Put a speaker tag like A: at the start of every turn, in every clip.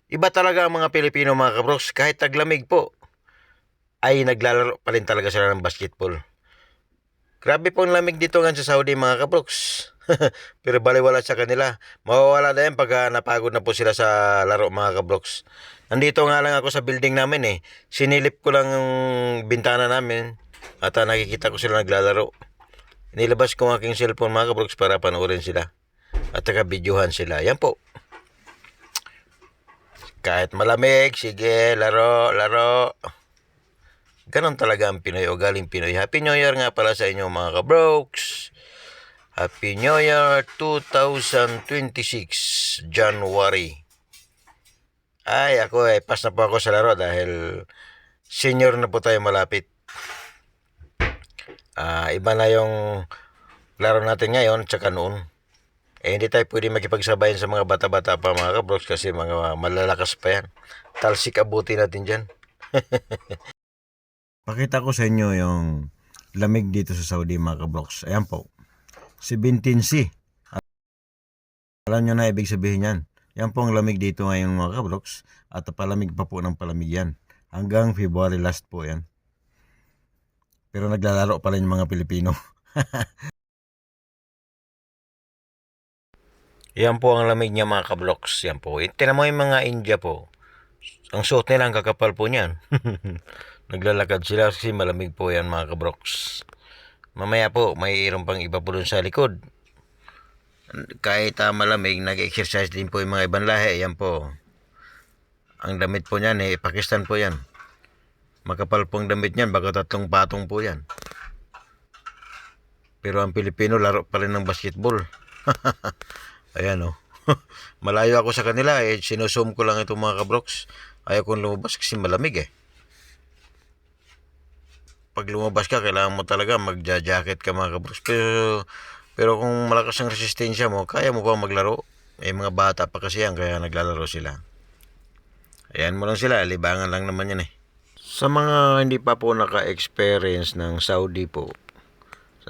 A: Iba talaga ang mga Pilipino mga kabroks. Kahit taglamig po, ay naglalaro pa rin talaga sila ng basketball. Grabe po ang lamig dito nga sa Saudi mga kabroks. Pero baliwala sa kanila. Mawawala na yan pag napagod na po sila sa laro mga kabroks. Nandito nga lang ako sa building namin eh. Sinilip ko lang yung bintana namin at nakikita ko sila naglalaro. Nilabas ko ang aking cellphone mga kabroks para panoorin sila. At saka videohan sila. Yan po. Kahit malamig, sige, laro, laro. Ganon talaga ang Pinoy o galing Pinoy. Happy New Year nga pala sa inyo mga kabrokes. Happy New Year 2026 January. Ay, ako pass na po ako sa laro dahil senior na po tayo malapit. Iba na yung laro natin ngayon tsaka noon. Hindi tayo pwede makipagsabayan sa mga bata-bata pa mga kabroks kasi mga malalakas pa yan. Talsik abuti natin dyan. Pakita ko sa inyo yung lamig dito sa Saudi mga kabroks. Ayan po. 17C. Alam nyo na ibig sabihin yan. Yan po ang lamig dito ngayon mga kabroks. At palamig pa po ng palamig yan. Hanggang February last po yan. Pero naglalaro pa rin yung mga Pilipino. Yan po ang lamig niya mga kabloks. Yan po. Tinan mo yung mga India po. Ang suot nila ang kakapal po niyan. Naglalakad sila kasi malamig po yan mga kabloks. Mamaya po may irong pang iba po dun sa likod. Kahit malamig, nag-exercise din po yung mga ibang lahi. Yan po. Ang damit po niyan Pakistan po yan. Makapal pong damit niyan. Baka 3 patong po yan. Pero ang Pilipino laro pa rin ng basketball. Ayan Malayo ako sa kanila sinusum ko lang itong mga kabroks. Ayaw kong lumabas kasi malamig Pag lumabas ka, kailangan mo talaga magja-jacket ka mga kabroks. Pero kung malakas ang resistensya mo, kaya mo pa maglaro. Mga bata pa kasi yan, kaya naglalaro sila. Ayan mo lang sila, libangan lang naman yan Sa mga hindi pa po naka-experience ng Saudi po,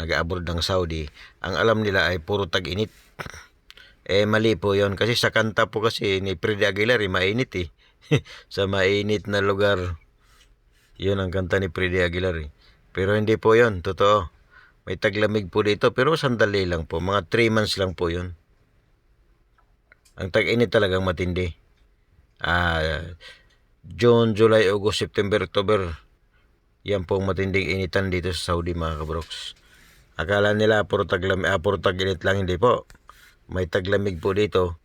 A: nag-abroad ng Saudi, ang alam nila ay puro tag-init. Mali po yon kasi sa kanta po kasi ni Freddy Aguilar mainit sa mainit na lugar, yun ang kanta ni Freddy Aguilar pero hindi po yon totoo. May taglamig po dito pero sandali lang po, mga 3 months lang po yun. Ang tag-init talagang matindi. June, July, August, September, October, yan po ang matinding initan dito sa Saudi mga kabroks. Akala nila puro tag-init lang, hindi po. May taglamig po dito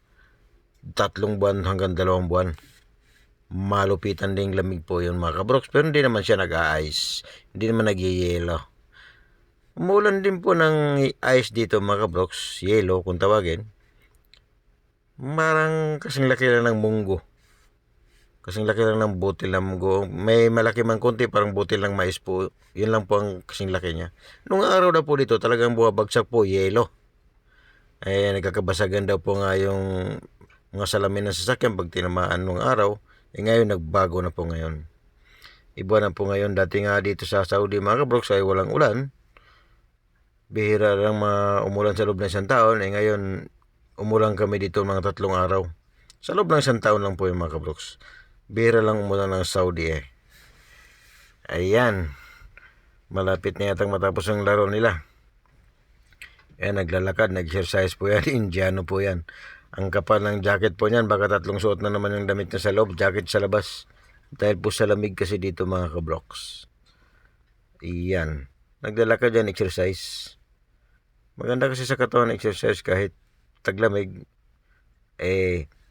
A: 3 buwan hanggang 2 buwan. Malupitan ding lamig po yun mga kabroks. Pero hindi naman siya nag-ice, hindi naman nagyayelo. Umulan din po ng ice dito mga kabroks, yelo kung tawagin. Marang kasing laki lang ng munggo, kasing laki lang ng butil ng munggo. May malaki man konti, parang butil ng mais po. Yun lang po ang kasing laki niya. Nung araw na po dito talagang buwabagsak po yelo. Nagkakabasagan daw po nga yung mga salamin ng sasakyan pag tinamaan nung araw. Ngayon nagbago na po ngayon. Iba na po ngayon. Dati nga dito sa Saudi mga kabroks ay walang ulan. Bihira lang umulan sa loob ng 1 taon. Ngayon umulan kami dito mga 3 araw. Sa loob ng 1 taon lang po yung mga kabroks. Bihira lang umulan ng Saudi Ayan. Malapit na yatang matapos ang laro nila. Naglalakad, nag-exercise po yan. Indiano po yan. Ang kapal ng jacket po niyan, baka 3 suot na naman yung damit niya sa loob, jacket sa labas. Dahil po sa lamig kasi dito mga kabroks. Iyan. Naglalakad yan, exercise. Maganda kasi sa katawan exercise kahit taglamig.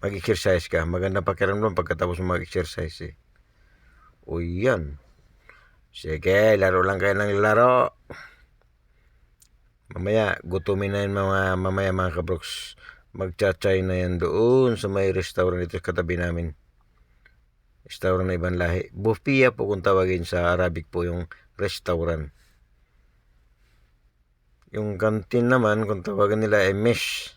A: Mag-exercise ka. Maganda pakiramdam pagkatapos mo mag-exercise O yan. Sige, laro lang kayo ng laro. Mamaya, gutumin na yun mamaya mga kabroks. Magchatchay na yan doon sa may restaurant dito sa katabi namin. Restaurant na ibang lahi. Bufia po kung tawagin sa Arabic po yung restaurant. Yung kantin naman kung tawagin nila ay mesh.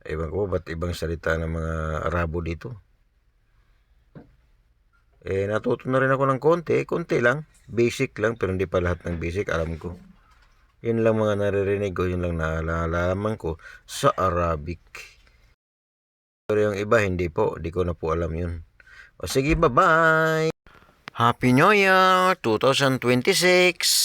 A: Ewan ko ba't ibang salita ng mga Arabo dito. Natuto na rin ako ng konti lang. Basic lang pero hindi pa lahat ng basic alam ko. Yun lang mga naririnig ko, yun lang naalalaman ko sa Arabic. Pero yung iba, hindi po. Di ko na po alam yun. O sige, bye-bye! Happy New Year 2026!